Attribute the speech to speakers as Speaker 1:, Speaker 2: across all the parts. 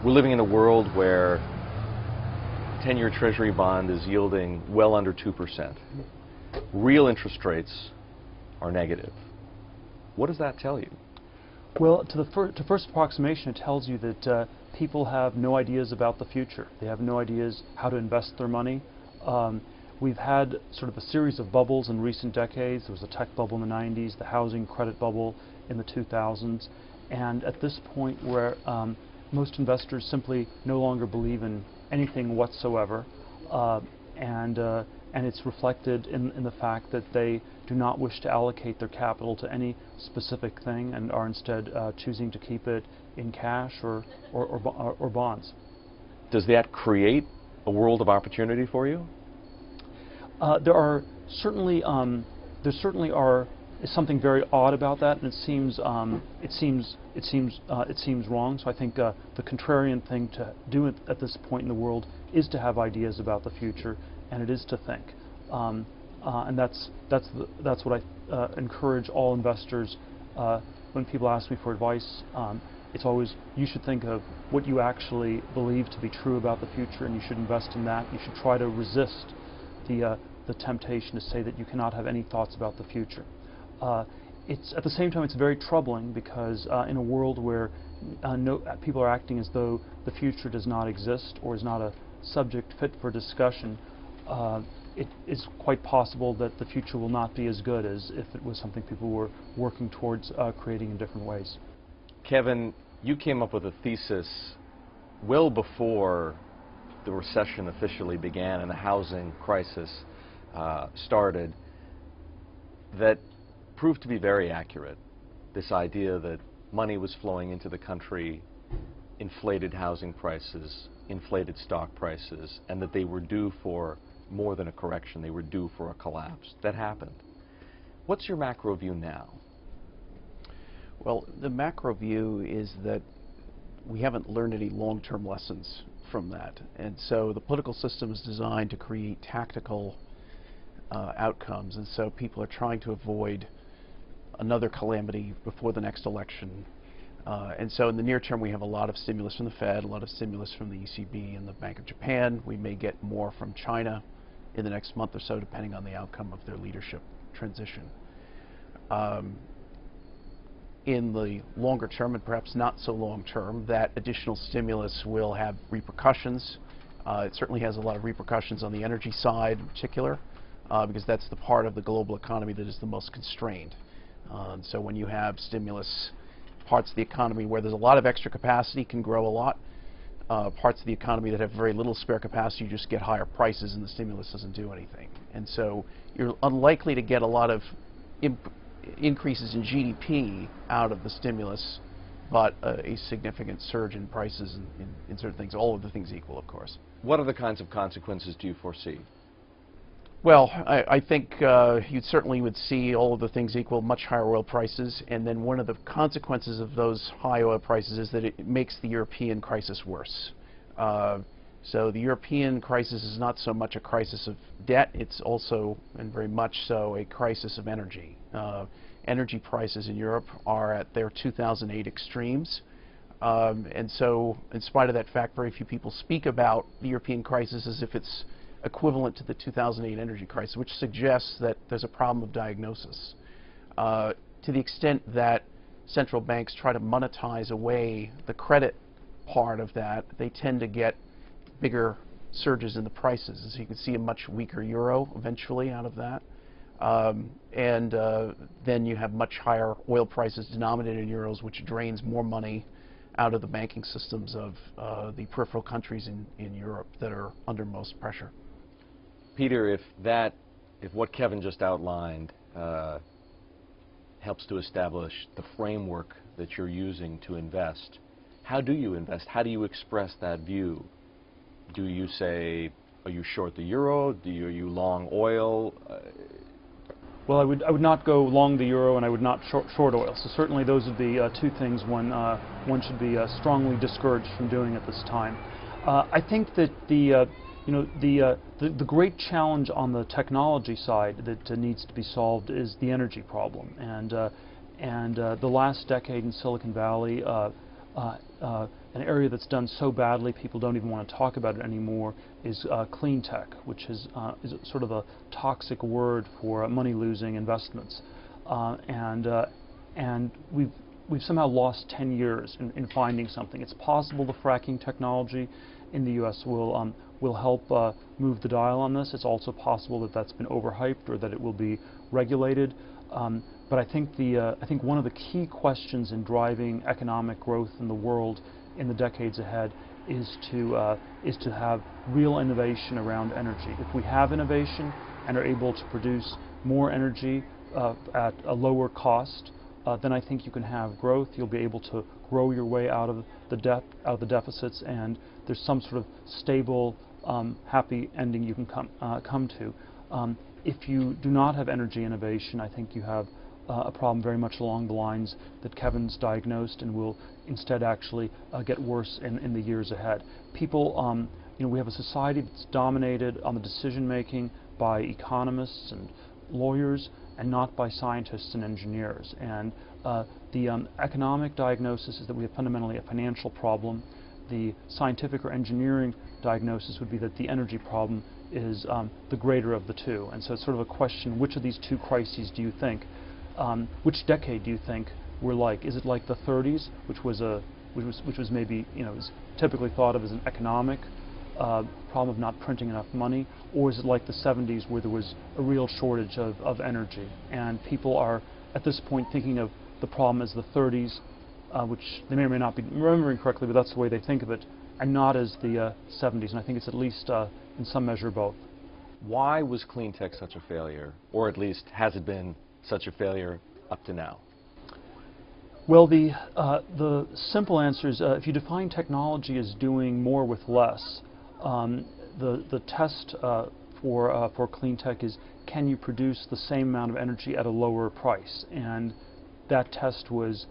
Speaker 1: We're living in a world where 10-year Treasury bond is yielding well under 2%. Real interest rates are negative. What does that tell you?
Speaker 2: Well, to first approximation, it tells you that people have no ideas about the future. They have no ideas how to invest their money. We've had sort of a series of bubbles in recent decades. There was a tech bubble in the 90s, the housing credit bubble in the 2000s, and at this point where most investors simply no longer believe in anything whatsoever, and it's reflected in the fact that they do not wish to allocate their capital to any specific thing and are instead choosing to keep it in cash or bonds.
Speaker 1: Does that create a world of opportunity for you?
Speaker 2: There certainly is something very odd about that, and it seems wrong. So I think the contrarian thing to do at this point in the world is to have ideas about the future, and it is to think. And that's what I encourage all investors. When people ask me for advice, it's always, you should think of what you actually believe to be true about the future, and you should invest in that. You should try to resist the temptation to say that you cannot have any thoughts about the future. It's at the same time, it's very troubling because in a world where people are acting as though the future does not exist or is not a subject fit for discussion, it is quite possible that the future will not be as good as if it was something people were working towards creating in different ways.
Speaker 1: Kevin, you came up with a thesis well before the recession officially began and the housing crisis started that proved to be very accurate. This idea that money was flowing into the country, inflated housing prices, inflated stock prices, and that they were due for more than a correction, they were due for a collapse. That happened. What's your macro view now?
Speaker 3: Well, the macro view is that we haven't learned any long-term lessons from that. And so the political system is designed to create tactical outcomes, and so people are trying to avoid another calamity before the next election. And so in the near term, we have a lot of stimulus from the Fed, a lot of stimulus from the ECB and the Bank of Japan. We may get more from China in the next month or so, depending on the outcome of their leadership transition. In the longer term, and perhaps not so long term, that additional stimulus will have repercussions. It certainly has a lot of repercussions on the energy side in particular, because that's the part of the global economy that is the most constrained. And so when you have stimulus, parts of the economy where there's a lot of extra capacity can grow a lot. Parts of the economy that have very little spare capacity, you just get higher prices and the stimulus doesn't do anything. And so you're unlikely to get a lot of increases in GDP out of the stimulus, but a significant surge in prices in certain things, all of the things equal, of course.
Speaker 1: What other kinds of consequences do you foresee?
Speaker 3: Well, I think you certainly would see, all of the things equal, much higher oil prices, and then one of the consequences of those high oil prices is that it makes the European crisis worse. So the European crisis is not so much a crisis of debt, it's also, and very much so, a crisis of energy. Energy prices in Europe are at their 2008 extremes, and so in spite of that fact, very few people speak about the European crisis as if it's equivalent to the 2008 energy crisis, which suggests that there's a problem of diagnosis. To the extent that central banks try to monetize away the credit part of that, they tend to get bigger surges in the prices. As you can see, a much weaker euro eventually out of that. Then you have much higher oil prices denominated in euros, which drains more money out of the banking systems of the peripheral countries in Europe that are under most pressure.
Speaker 1: Peter, if what Kevin just outlined helps to establish the framework that you're using to invest, how do you invest? How do you express that view? Do you say, are you short the euro? Are you long oil?
Speaker 2: Well, I would not go long the euro, and I would not short oil. So certainly those would be two things one should be strongly discouraged from doing at this time. I think that the great challenge on the technology side that needs to be solved is the energy problem, and the last decade in Silicon Valley an area that's done so badly people don't even want to talk about it anymore is clean tech, which is sort of a toxic word for money-losing investments. And we've somehow lost 10 years in finding something. It's possible the fracking technology in the U.S. will help move the dial on this. It's also possible that that's been overhyped or that it will be regulated. But I think one of the key questions in driving economic growth in the world in the decades ahead is to have real innovation around energy. If we have innovation and are able to produce more energy at a lower cost, then I think you can have growth. You'll be able to grow your way out of the deficits, and there's some sort of stable, happy ending you can come to. If you do not have energy innovation, I think you have a problem very much along the lines that Kevin's diagnosed, and will instead actually get worse in the years ahead. People, we have a society that's dominated on the decision making by economists and lawyers, and not by scientists and engineers. And the economic diagnosis is that we have fundamentally a financial problem. The scientific or engineering diagnosis would be that the energy problem is the greater of the two. And so it's sort of a question: which of these two crises do you think? Which decade do you think we're like? Is it like the 30s, which was maybe is typically thought of as an economic problem of not printing enough money, or is it like the 70s where there was a real shortage of energy? And people are at this point thinking of the problem as the 30s, which they may or may not be remembering correctly, but that's the way they think of it, and not as the 70s. And I think it's at least in some measure both.
Speaker 1: Why was clean tech such a failure, or at least has it been such a failure up to now?
Speaker 2: Well, the simple answer is if you define technology as doing more with less, the test for clean tech is, can you produce the same amount of energy at a lower price? And that test was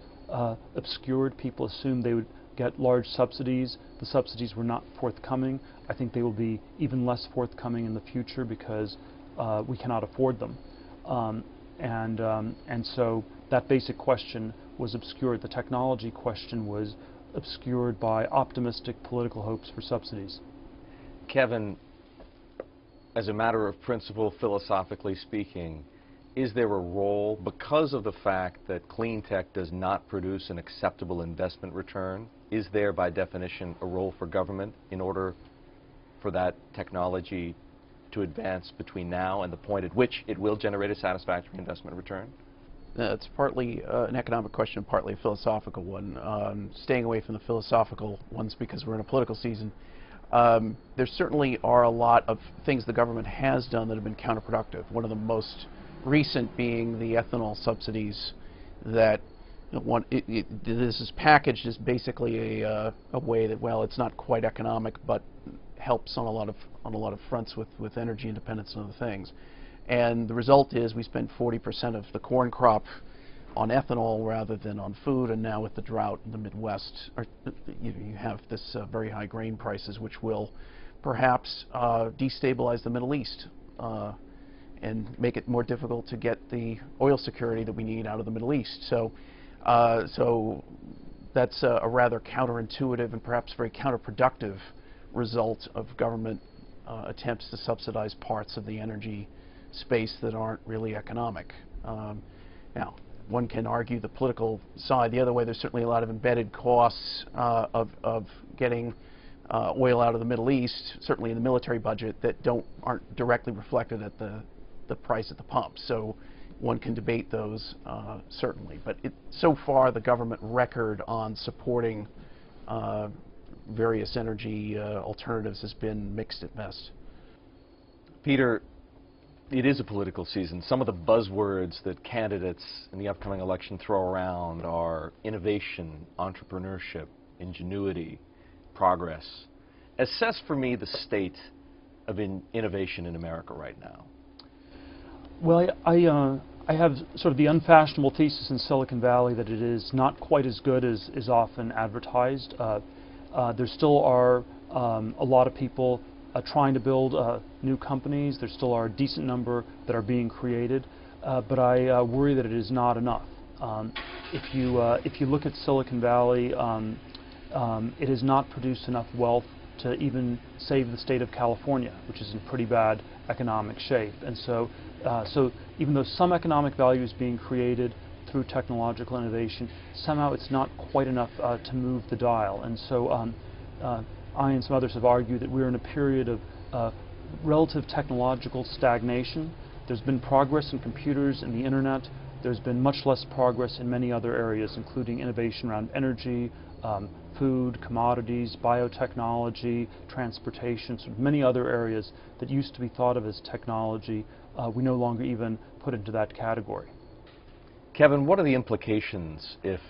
Speaker 2: obscured. People assumed they would get large subsidies. The subsidies were not forthcoming. I think they will be even less forthcoming in the future because we cannot afford them. And so that basic question was obscured. The technology question was obscured by optimistic political hopes for subsidies.
Speaker 1: Kevin, as a matter of principle, philosophically speaking, is there a role, because of the fact that clean tech does not produce an acceptable investment return, is there by definition a role for government in order for that technology to advance between now and the point at which it will generate a satisfactory investment return?
Speaker 3: It's partly an economic question, partly a philosophical one. Staying away from the philosophical ones because we're in a political season. There certainly are a lot of things the government has done that have been counterproductive. One of the most recent being the ethanol subsidies that this is packaged as basically a way that, well, it's not quite economic, but helps on a lot of fronts with energy independence and other things. And the result is we spend 40% of the corn crop on ethanol rather than on food, and now with the drought in the Midwest, you have this very high grain prices, which will perhaps destabilize the Middle East and make it more difficult to get the oil security that we need out of the Middle East. So that's a rather counterintuitive and perhaps very counterproductive result of government attempts to subsidize parts of the energy space that aren't really economic. Now, one can argue the political side the other way. There's certainly a lot of embedded costs of getting oil out of the Middle East, certainly in the military budget, that aren't directly reflected at the price at the pump. So one can debate those certainly. But so far the government record on supporting various energy alternatives has been mixed at best.
Speaker 1: Peter, it is a political season. Some of the buzzwords that candidates in the upcoming election throw around are innovation, entrepreneurship, ingenuity, progress. Assess for me the state of innovation in America right now.
Speaker 2: Well, I have sort of the unfashionable thesis in Silicon Valley that it is not quite as good as is often advertised. There still are a lot of people trying to build new companies. There still are a decent number that are being created, but I worry that it is not enough. If you look at Silicon Valley, it has not produced enough wealth to even save the state of California, which is in pretty bad economic shape. And so, so even though some economic value is being created through technological innovation, somehow it's not quite enough to move the dial. And so I and some others have argued that we're in a period of relative technological stagnation. There's been progress in computers and the internet. There's been much less progress in many other areas, including innovation around energy, food, commodities, biotechnology, transportation, sort of many other areas that used to be thought of as technology, we no longer even put into that category.
Speaker 1: Kevin, what are the implications if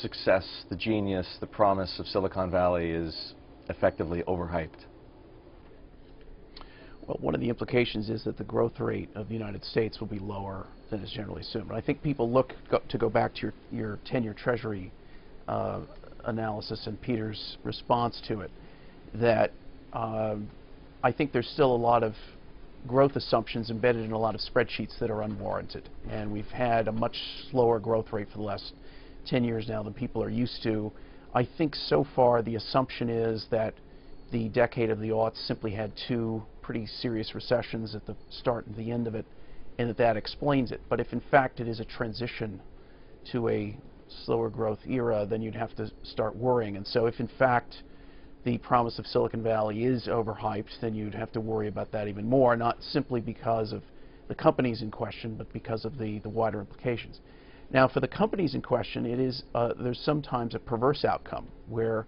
Speaker 1: success, the genius, the promise of Silicon Valley is effectively overhyped?
Speaker 3: Well, one of the implications is that the growth rate of the United States will be lower than is generally assumed. I think people to go back to your 10-year Treasury analysis and Peter's response to it, that I think there's still a lot of growth assumptions embedded in a lot of spreadsheets that are unwarranted. And we've had a much slower growth rate for the last 10 years now than people are used to. I think so far the assumption is that the decade of the aughts simply had two pretty serious recessions at the start and the end of it, and that explains it. But if in fact it is a transition to a slower growth era, then you'd have to start worrying. And so if in fact the promise of Silicon Valley is overhyped, then you'd have to worry about that even more, not simply because of the companies in question, but because of the wider implications. Now, for the companies in question, it is there's sometimes a perverse outcome where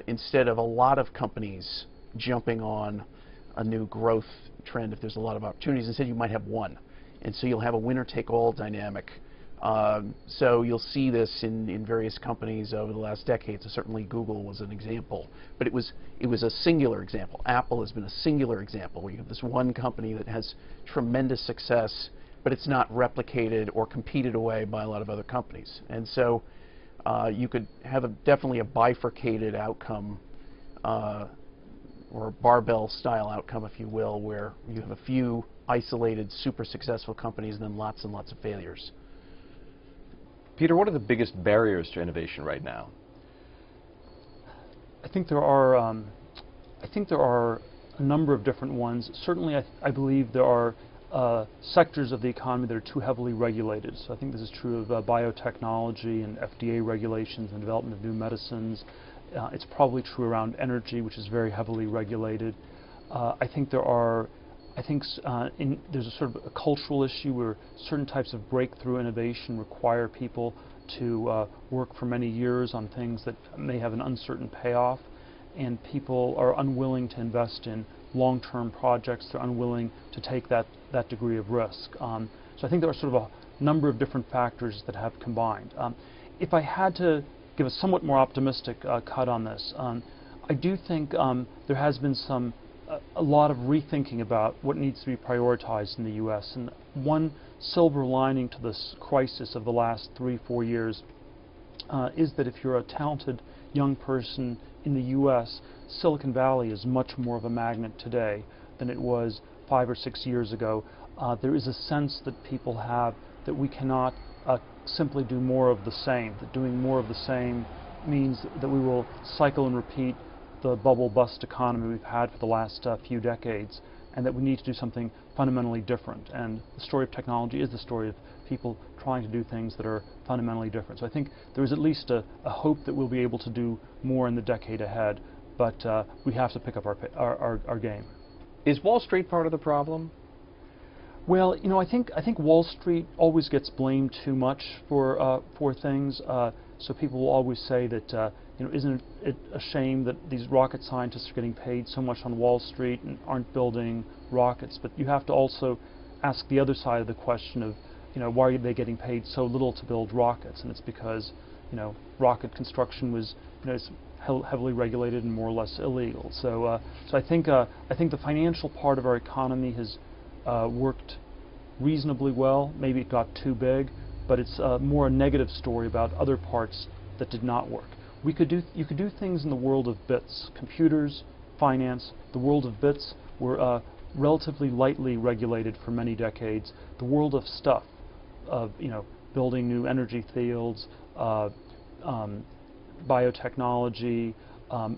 Speaker 3: instead of a lot of companies jumping on a new growth trend, if there's a lot of opportunities, instead you might have one. And so you'll have a winner-take-all dynamic. So you'll see this in various companies over the last decade. So certainly Google was an example. But it was a singular example. Apple has been a singular example where you have this one company that has tremendous success, but it's not replicated or competed away by a lot of other companies. And so you could have definitely a bifurcated outcome, or barbell-style outcome, if you will, where you have a few isolated, super successful companies and then lots and lots of failures.
Speaker 1: Peter, what are the biggest barriers to innovation right now?
Speaker 2: I think there are a number of different ones. Certainly, I believe there are sectors of the economy that are too heavily regulated. So I think this is true of biotechnology and FDA regulations and development of new medicines. It's probably true around energy, which is very heavily regulated. I think there's a sort of a cultural issue where certain types of breakthrough innovation require people to work for many years on things that may have an uncertain payoff, and people are unwilling to invest in long-term projects. They're unwilling to take that degree of risk. So I think there are sort of a number of different factors that have combined. If I had to give a somewhat more optimistic cut on this, I do think there has been a lot of rethinking about what needs to be prioritized in the U.S. And one silver lining to this crisis of the last 3-4 years is that if you're a talented young person in the U.S., Silicon Valley is much more of a magnet today than it was 5 or 6 years ago. There is a sense that people have that we cannot simply do more of the same, that doing more of the same means that we will cycle and repeat the bubble bust economy we've had for the last few decades, and that we need to do something fundamentally different. And the story of technology is the story of people trying to do things that are fundamentally different. So I think there is at least a hope that we'll be able to do more in the decade ahead, but we have to pick up our game.
Speaker 1: Is Wall Street part of the problem?
Speaker 2: Well, you know, I think Wall Street always gets blamed too much for things. So people will always say that, you know, isn't it a shame that these rocket scientists are getting paid so much on Wall Street and aren't building rockets? But you have to also ask the other side of the question of, you know, why are they getting paid so little to build rockets? And it's because, you know, rocket construction was, you know, it's heavily regulated and more or less illegal. So, so I think the financial part of our economy has worked reasonably well. Maybe it got too big, but it's more a negative story about other parts that did not work. You could do things in the world of bits, computers, finance. The world of bits were relatively lightly regulated for many decades. The world of stuff, of, you know, building new energy fields, biotechnology,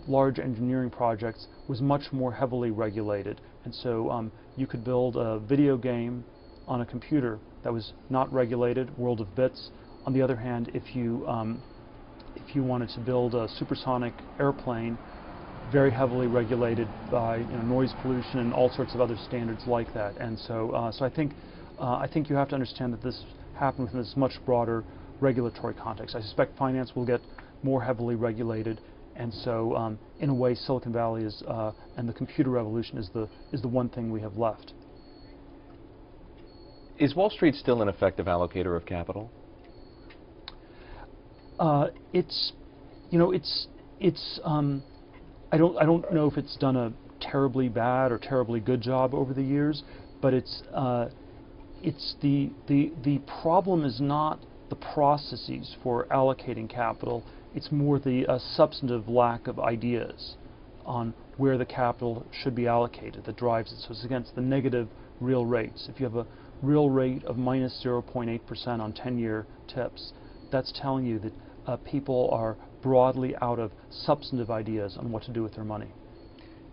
Speaker 2: large engineering projects was much more heavily regulated. And so you could build a video game on a computer that was not regulated, World of Bits. On the other hand, if you wanted to build a supersonic airplane, very heavily regulated by noise pollution and all sorts of other standards like that. And so, I think you have to understand that this happened within this much broader regulatory context. I suspect finance will get more heavily regulated, and so in a way, Silicon Valley is and the computer revolution is the one thing we have left.
Speaker 1: Is Wall Street still an effective allocator of capital?
Speaker 2: It's I don't know if it's done a terribly bad or terribly good job over the years, but the problem is not the processes for allocating capital. It's more the substantive lack of ideas on where the capital should be allocated that drives it. So it's against the negative real rates. If you have a real rate of minus 0.8% on 10-year tips, that's telling you that people are broadly out of substantive ideas on what to do with their money.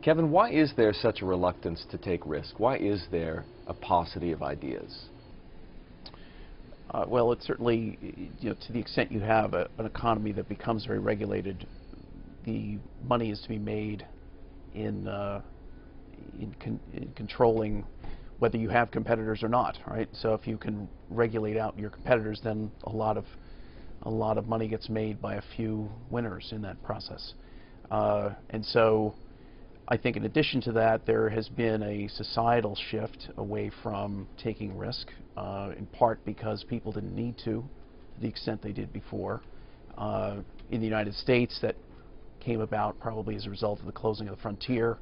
Speaker 1: Kevin, why is there such a reluctance to take risk? Why is there a paucity of ideas?
Speaker 3: Well, it's certainly, to the extent you have an economy that becomes very regulated, the money is to be made in controlling whether you have competitors or not, right? So if you can regulate out your competitors, then a lot of money gets made by a few winners in that process. And so I think in addition to that, there has been a societal shift away from taking risk, in part because people didn't need to the extent they did before. In the United States, that came about probably as a result of the closing of the frontier.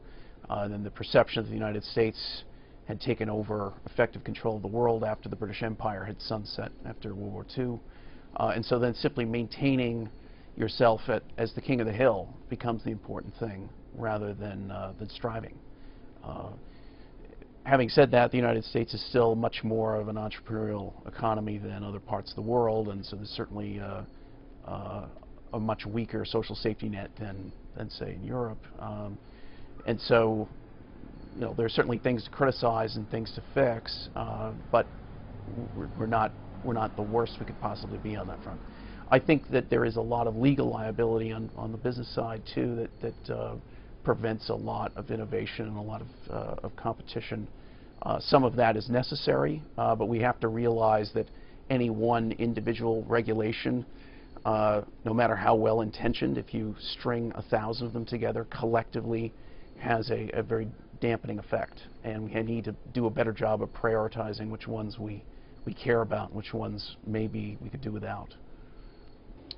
Speaker 3: Then the perception that the United States had taken over effective control of the world after the British Empire had sunset after World War II. And so then simply maintaining yourself as the king of the hill becomes the important thing rather than striving. Having said that, the United States is still much more of an entrepreneurial economy than other parts of the world, and so there's certainly a much weaker social safety net than say in Europe. And so there are certainly things to criticize and things to fix, but we're not the worst we could possibly be on that front. I think that there is a lot of legal liability on the business side too that prevents a lot of innovation and a lot of competition. Some of that is necessary, but we have to realize that any one individual regulation, no matter how well intentioned, if you string 1,000 of them together collectively, has a very dampening effect, and we need to do a better job of prioritizing which ones we care about and which ones maybe we could do without.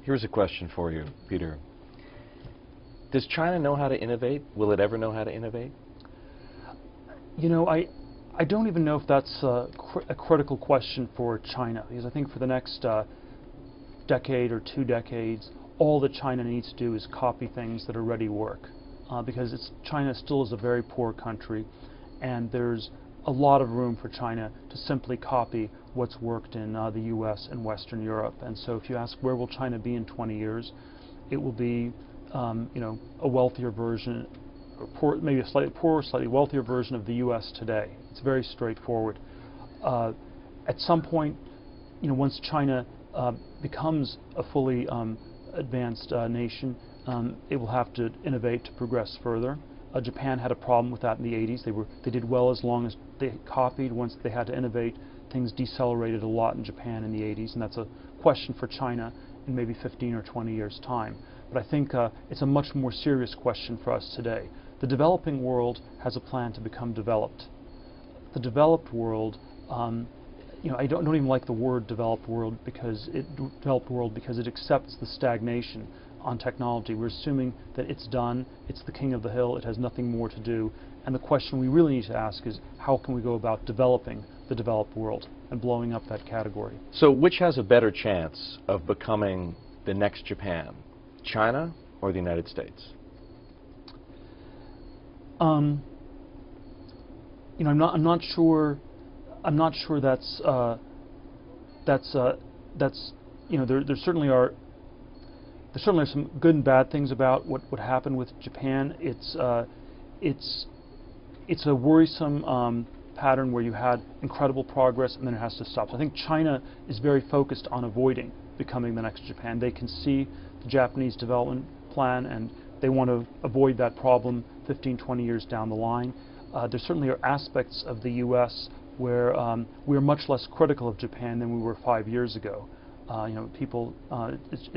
Speaker 1: Here's a question for you, Peter. Does China know how to innovate? Will it ever know how to innovate?
Speaker 2: I don't even know if that's a critical question for China, because I think for the next decade or 2 decades, all that China needs to do is copy things that already work. Because China still is a very poor country, and there's a lot of room for China to simply copy what's worked in the US and Western Europe. And so if you ask where will China be in 20 years, it will be a wealthier version, or maybe a slightly poorer, slightly wealthier version of the US today. It's very straightforward. At some point, once China becomes a fully advanced nation, it will have to innovate to progress further. Japan had a problem with that in the 80s. They did well as long as they copied. Once they had to innovate, things decelerated a lot in Japan in the 80s, and that's a question for China in maybe 15 or 20 years' time. But I think it's a much more serious question for us today. The developing world has a plan to become developed. The developed world, I don't even like the word developed world because it accepts the stagnation on technology. We're assuming that it's done, it's the king of the hill, it has nothing more to do, and the question we really need to ask is how can we go about developing the developed world and blowing up that category.
Speaker 1: So which has a better chance of becoming the next Japan, China or the United States?
Speaker 2: I'm not sure that's there certainly are there certainly are some good and bad things about what happened with Japan. It's a worrisome pattern where you had incredible progress and then it has to stop. So I think China is very focused on avoiding becoming the next Japan. They can see the Japanese development plan and they want to avoid that problem 15, 20 years down the line. There certainly are aspects of the U.S. where we are much less critical of Japan than we were 5 years ago.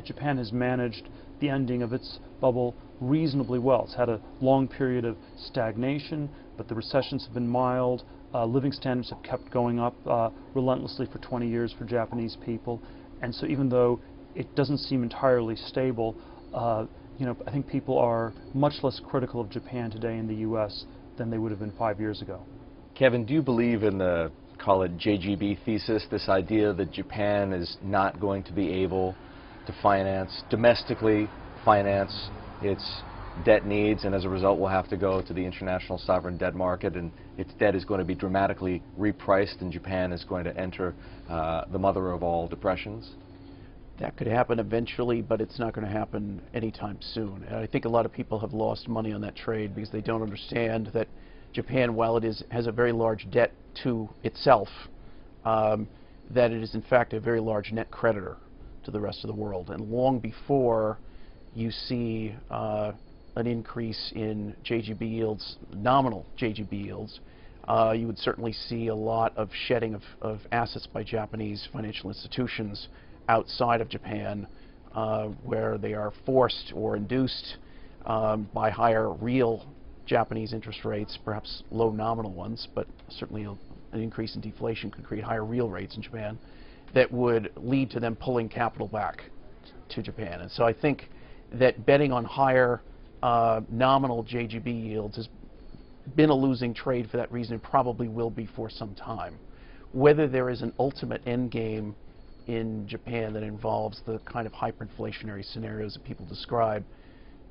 Speaker 2: Japan has managed the ending of its bubble reasonably well. It's had a long period of stagnation, but the recessions have been mild. Living standards have kept going up relentlessly for 20 years for Japanese people. And so even though it doesn't seem entirely stable, I think people are much less critical of Japan today in the U.S. than they would have been 5 years ago.
Speaker 1: Kevin, do you believe in the, call it JGB thesis, this idea that Japan is not going to be able to domestically finance its debt needs, and as a result will have to go to the international sovereign debt market, and its debt is going to be dramatically repriced, and Japan is going to enter the mother of all depressions?
Speaker 3: That could happen eventually, but it's not going to happen anytime soon. And I think a lot of people have lost money on that trade because they don't understand that Japan, while it has a very large debt to itself, that it is in fact a very large net creditor to the rest of the world. And long before you see an increase in JGB yields, nominal JGB yields, you would certainly see a lot of shedding of assets by Japanese financial institutions outside of Japan, where they are forced or induced by higher real Japanese interest rates, perhaps low nominal ones, but certainly an increase in deflation could create higher real rates in Japan that would lead to them pulling capital back to Japan. And so I think that betting on higher nominal JGB yields has been a losing trade for that reason. It probably will be for some time. Whether there is an ultimate end game in Japan that involves the kind of hyperinflationary scenarios that people describe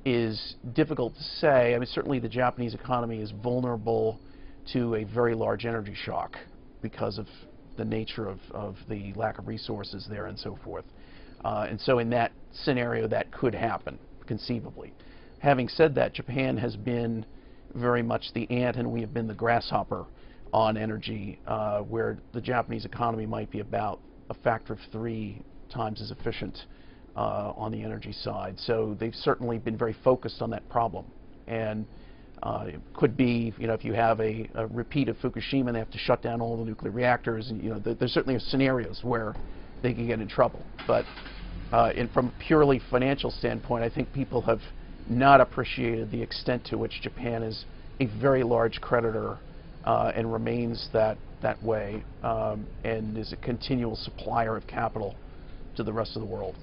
Speaker 3: is difficult to say. I mean, certainly the Japanese economy is vulnerable to a very large energy shock because of the nature of the lack of resources there and so forth. And so in that scenario, that could happen, conceivably. Having said that, Japan has been very much the ant and we have been the grasshopper on energy, where the Japanese economy might be about a factor of 3 times as efficient on the energy side. So they've certainly been very focused on that problem. And it could be, if you have a repeat of Fukushima, they have to shut down all the nuclear reactors. And, there certainly are scenarios where they can get in trouble. But from a purely financial standpoint, I think people have not appreciated the extent to which Japan is a very large creditor and remains that way, and is a continual supplier of capital to the rest of the world.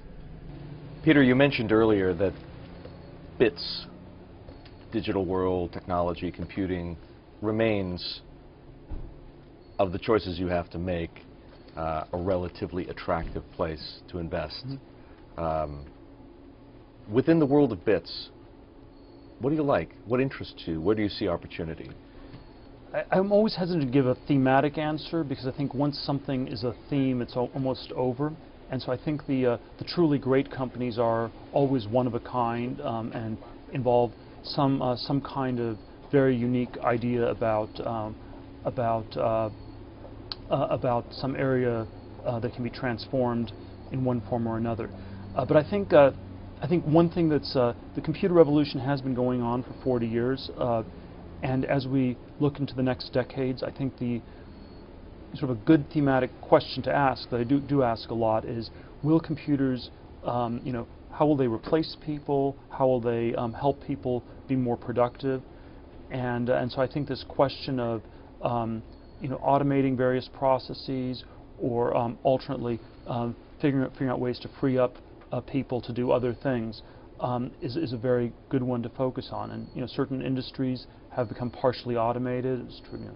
Speaker 1: Peter, you mentioned earlier that bits, digital world, technology, computing, remains, of the choices you have to make, a relatively attractive place to invest. Mm-hmm. Within the world of bits, what do you like? What interests you? Where do you see opportunity?
Speaker 2: I'm always hesitant to give a thematic answer because I think once something is a theme, it's almost over. And so I think the truly great companies are always one of a kind and involve some kind of very unique idea about some area that can be transformed in one form or another. But I think one thing that's the computer revolution has been going on for 40 years, and as we look into the next decades, I think the sort of a good thematic question to ask that I do ask a lot is, will computers, how will they replace people? How will they help people be more productive? And so I think this question of automating various processes, or alternately figuring out ways to free up people to do other things is a very good one to focus on. And certain industries have become partially automated. It's true,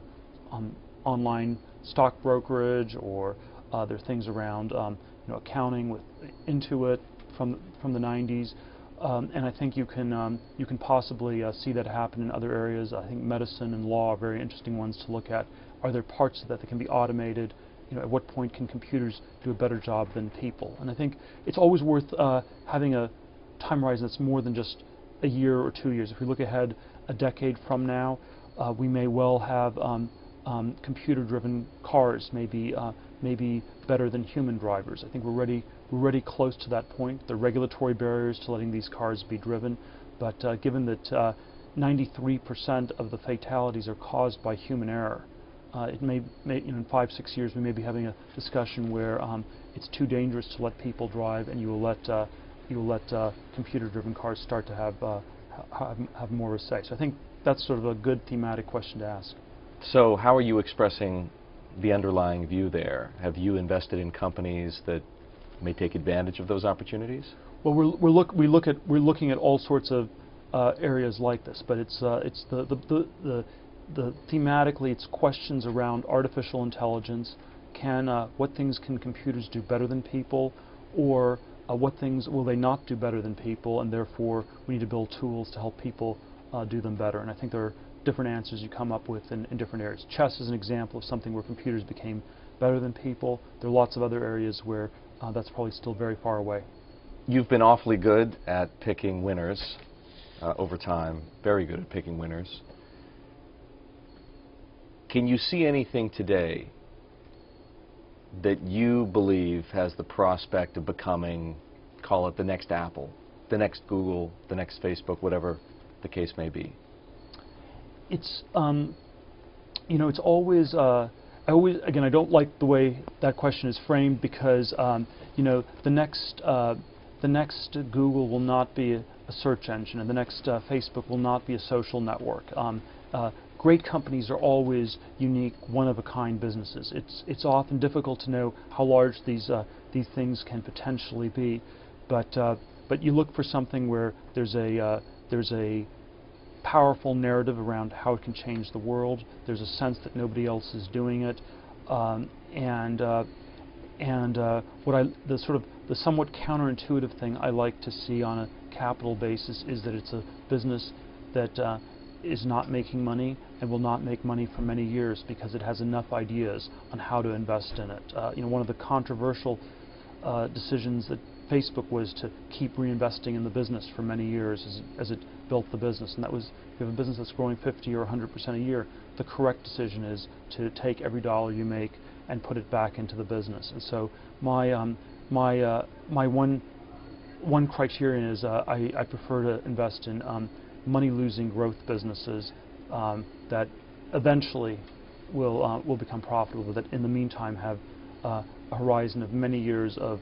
Speaker 2: online stock brokerage, or there are things around accounting with Intuit from the 90s, and I think you can possibly see that happen in other areas. I think medicine and law are very interesting ones to look at. Are there parts of that can be automated? At what point can computers do a better job than people? And I think it's always worth having a time horizon that's more than just a year or 2 years. If we look ahead a decade from now, we may well have computer-driven cars, maybe better than human drivers. I think we're already close to that point. The regulatory barriers to letting these cars be driven, but given that 93% of the fatalities are caused by human error, it may in 5-6 years we may be having a discussion where it's too dangerous to let people drive, and you will let computer-driven cars start to have more of a say. So I think that's sort of a good thematic question to ask.
Speaker 1: So how are you expressing the underlying view there? Have you invested in companies that may take advantage of those opportunities?
Speaker 2: Well, we're looking at all sorts of areas like this, but it's thematically it's questions around artificial intelligence. What things can computers do better than people, or what things will they not do better than people, and therefore we need to build tools to help people do them better. And I think there are different answers you come up with in different areas. Chess is an example of something where computers became better than people. There are lots of other areas where that's probably still very far away.
Speaker 1: You've been awfully good at picking winners over time, very good at picking winners. Can you see anything today that you believe has the prospect of becoming, call it the next Apple, the next Google, the next Facebook, whatever the case may be?
Speaker 2: It's it's always again, I don't like the way that question is framed, because the next Google will not be a search engine, and the next Facebook will not be a social network. Great companies are always unique, one-of-a-kind businesses. It's often difficult to know how large these things can potentially be, but you look for something where there's a powerful narrative around how it can change the world. There's a sense that nobody else is doing it, the somewhat counterintuitive thing I like to see on a capital basis is that it's a business that is not making money and will not make money for many years because it has enough ideas on how to invest in it. One of the controversial decisions that Facebook was to keep reinvesting in the business for many years as it built the business, and that was, if you have a business that's growing 50 or 100% a year, the correct decision is to take every dollar you make and put it back into the business. And so my one criterion is I prefer to invest in money-losing growth businesses that eventually will become profitable, but that in the meantime have a horizon of many years of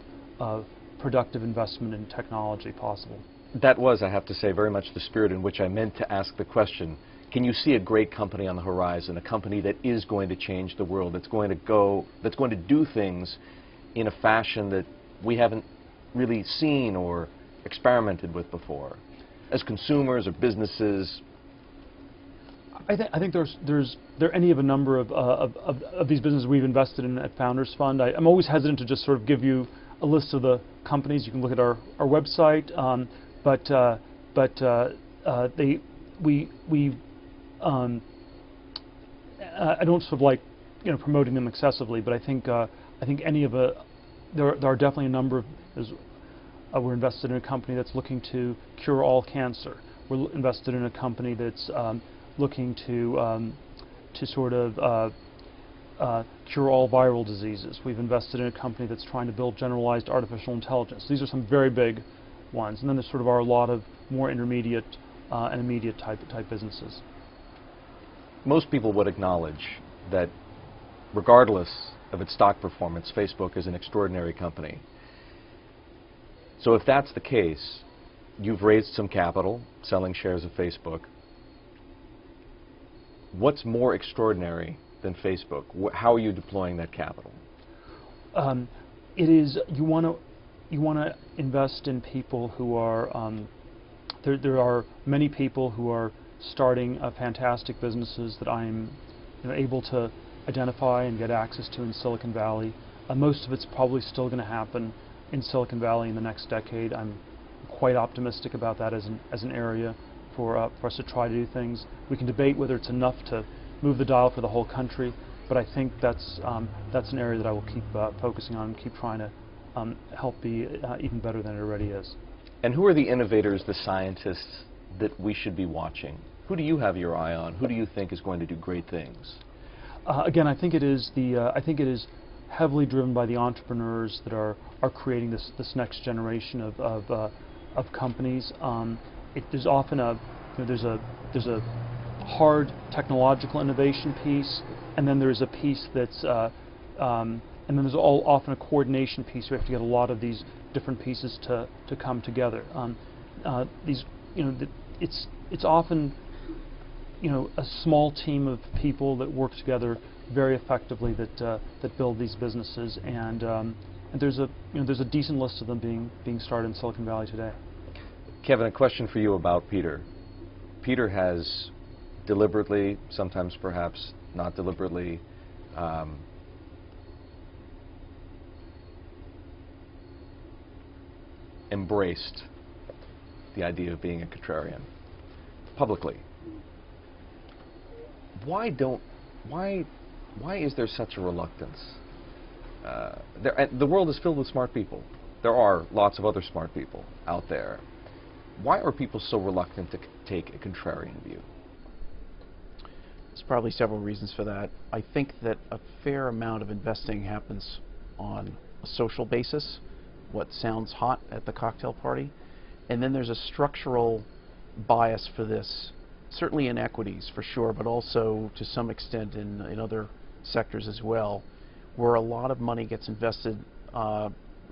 Speaker 2: productive investment in technology possible.
Speaker 1: That was, I have to say, very much the spirit in which I meant to ask the question. Can you see a great company on the horizon, a company that is going to change the world, that's going to do things in a fashion that we haven't really seen or experimented with before, as consumers or businesses?
Speaker 2: I think there are any of a number of these businesses we've invested in at Founders Fund. I'm always hesitant to just sort of give you a list of the companies. You can look at our website, I don't sort of like promoting them excessively, but I think any of there are definitely a number of. We're invested in a company that's looking to cure all cancer. We're invested in a company that's looking to sort of cure all viral diseases. We've invested in a company that's trying to build generalized artificial intelligence. These are some very big ones, and then there sort of are a lot of more intermediate and immediate type businesses.
Speaker 1: Most people would acknowledge that regardless of its stock performance, Facebook is an extraordinary company. So if that's the case, you've raised some capital selling shares of Facebook. What's more extraordinary than Facebook? How are you deploying that capital?
Speaker 2: It is you want to invest in people who are there are many people who are starting fantastic businesses that I'm able to identify and get access to in Silicon Valley. Most of it's probably still going to happen in Silicon Valley in the next decade. I'm quite optimistic about that as an area for us to try to do things. We can debate whether it's enough to move the dial for the whole country, but I think that's an area that I will keep focusing on and keep trying to help be even better than it already is.
Speaker 1: And who are the innovators, the scientists that we should be watching? Who do you have your eye on? Who do you think is going to do great things?
Speaker 2: Again, I think it is heavily driven by the entrepreneurs that are creating this next generation of companies. There's often there's a hard technological innovation piece, and then there's a piece that's and then there's often a coordination piece. We have to get a lot of these different pieces to come together. It's often a small team of people that work together very effectively that build these businesses, and there's a decent list of them being started in Silicon Valley today.
Speaker 1: Kevin, a question for you about Peter. Peter has deliberately, sometimes perhaps not deliberately, embraced the idea of being a contrarian publicly. Why is there such a reluctance? The world is filled with smart people. There are lots of other smart people out there. Why are people so reluctant to take a contrarian view?
Speaker 3: There's probably several reasons for that. I think that a fair amount of investing happens on a social basis, what sounds hot at the cocktail party, and then there's a structural bias for this, certainly in equities for sure, but also to some extent in other sectors as well, where a lot of money gets invested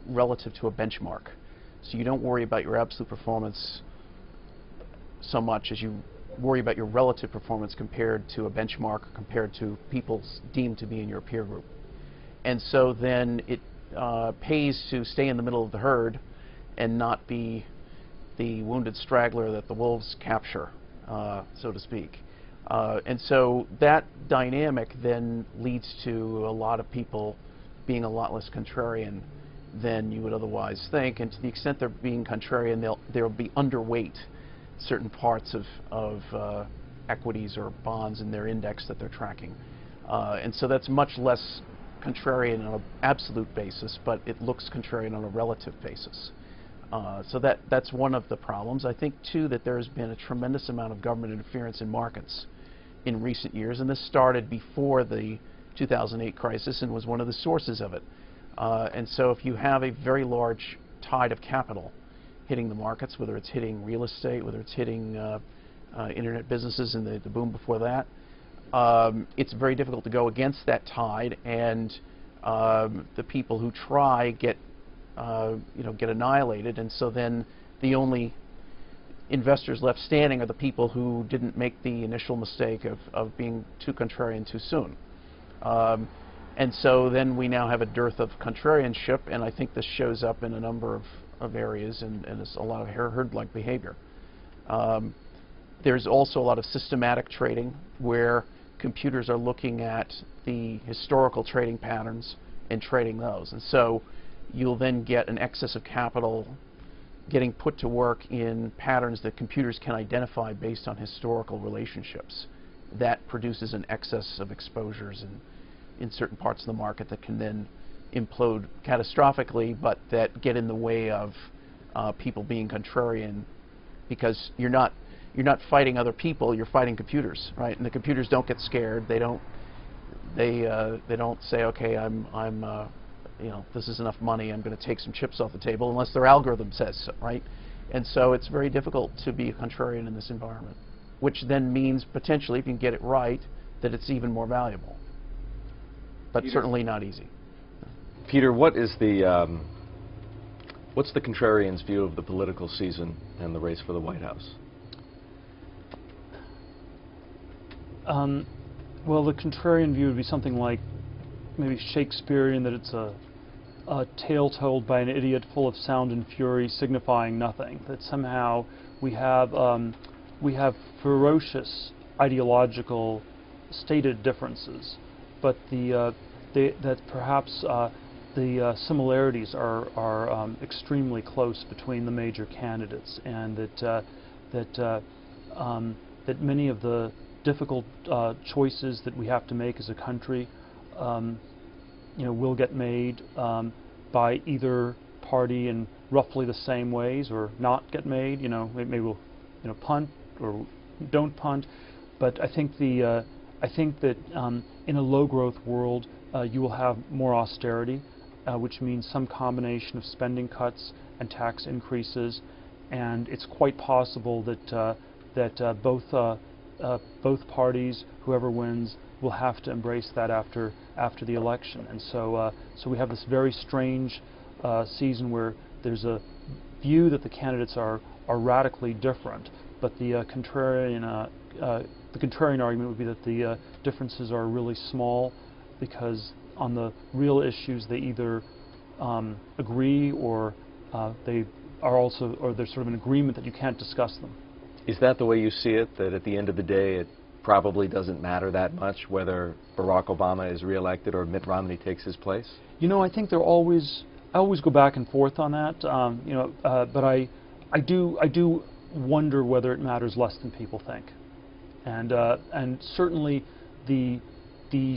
Speaker 3: relative to a benchmark. So you don't worry about your absolute performance so much as you worry about your relative performance compared to a benchmark, compared to people deemed to be in your peer group. And so then it pays to stay in the middle of the herd and not be the wounded straggler that the wolves capture, so to speak. And so that dynamic then leads to a lot of people being a lot less contrarian than you would otherwise think, and to the extent they're being contrarian, they'll be underweight certain parts of equities or bonds in their index that they're tracking. And so that's much less contrarian on an absolute basis, but it looks contrarian on a relative basis. So that's one of the problems. I think, too, that there's been a tremendous amount of government interference in markets in recent years, and this started before the 2008 crisis and was one of the sources of it. And so if you have a very large tide of capital hitting the markets, whether it's hitting real estate, whether it's hitting internet businesses and the boom before that, it's very difficult to go against that tide, and the people who try get annihilated, and so then the only investors left standing are the people who didn't make the initial mistake of being too contrarian too soon. And so then we now have a dearth of contrarianship, and I think this shows up in a number of areas, and it's a lot of herd-like behavior. There's also a lot of systematic trading where computers are looking at the historical trading patterns and trading those. And so you'll then get an excess of capital getting put to work in patterns that computers can identify based on historical relationships. That produces an excess of exposures in certain parts of the market that can then implode catastrophically, but that get in the way of people being contrarian, because you're not fighting other people, you're fighting computers, right? And the computers don't get scared. They don't say, okay, this is enough money, I'm going to take some chips off the table, unless their algorithm says so, right? And so it's very difficult to be a contrarian in this environment, which then means potentially, if you can get it right, that it's even more valuable. But
Speaker 1: Peter,
Speaker 3: certainly not easy.
Speaker 1: Peter, what's the contrarian's view of the political season and the race for the White House?
Speaker 2: Well, the contrarian view would be something like maybe Shakespearean, that it's a tale told by an idiot full of sound and fury, signifying nothing. That somehow we have ferocious ideological stated differences, but that perhaps the similarities are extremely close between the major candidates, and that many of the difficult choices that we have to make as a country will get made by either party, and roughly the same ways or not get made. Maybe we'll punt or don't punt. But I think that in a low-growth world, you will have more austerity, which means some combination of spending cuts and tax increases, and it's quite possible that both parties, whoever wins, will have to embrace that after the election. And so we have this very strange season where there's a view that the candidates are radically different, but the contrarian argument would be that the differences are really small, because on the real issues they either agree or there's sort of an agreement that you can't discuss them.
Speaker 1: Is that the way you see it, that at the end of the day it probably doesn't matter that much whether Barack Obama is reelected or Mitt Romney takes his place?
Speaker 2: I think I always go back and forth on that, but I do wonder whether it matters less than people think. And certainly the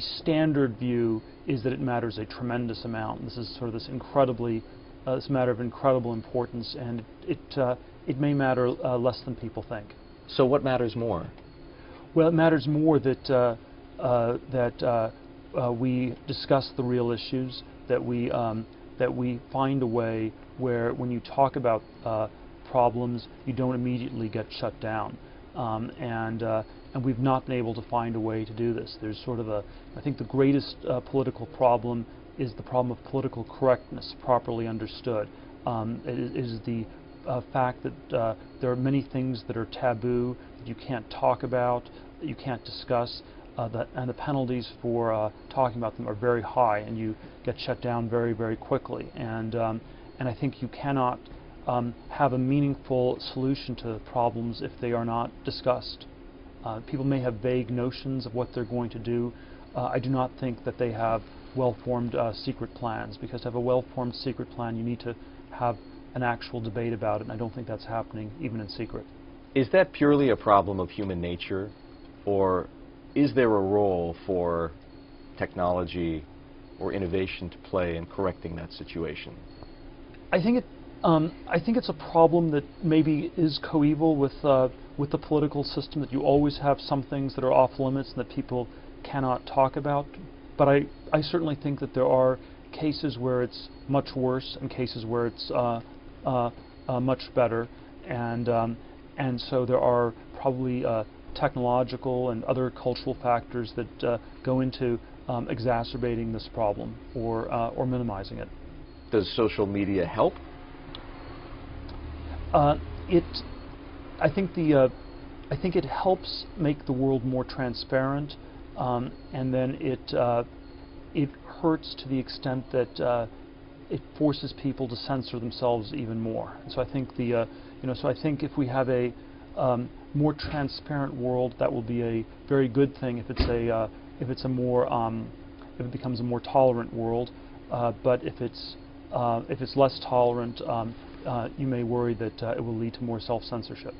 Speaker 2: standard view is that it matters a tremendous amount. This is sort of this matter of incredible importance, and it may matter less than people think.
Speaker 1: So what matters more?
Speaker 2: Well, it matters more that we discuss the real issues, that we find a way where when you talk about problems, you don't immediately get shut down. And we've not been able to find a way to do this. There's sort of I think the greatest political problem is the problem of political correctness, properly understood. It is the fact that there are many things that are taboo, that you can't talk about, that you can't discuss, and the penalties for talking about them are very high, and you get shut down very, very quickly. And I think you cannot have a meaningful solution to problems if they are not discussed. People may have vague notions of what they're going to do. I do not think that they have well-formed secret plans, because to have a well-formed secret plan, you need to have an actual debate about it, and I don't think that's happening even in secret.
Speaker 1: Is that purely a problem of human nature, or is there a role for technology or innovation to play in correcting that situation?
Speaker 2: I think it's a problem that maybe is coeval with the political system, that you always have some things that are off limits and that people cannot talk about. But I certainly think that there are cases where it's much worse and cases where it's much better, and so there are probably technological and other cultural factors that go into exacerbating this problem or minimizing it.
Speaker 1: Does social media help?
Speaker 2: I think it helps make the world more transparent, and then it hurts to the extent that it forces people to censor themselves even more. And so I think I think if we have a more transparent world, that will be a very good thing if it becomes a more tolerant world. But if it's less tolerant, you may worry that it will lead to more self-censorship.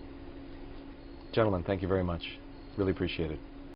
Speaker 1: Gentlemen, thank you very much. Really appreciate it.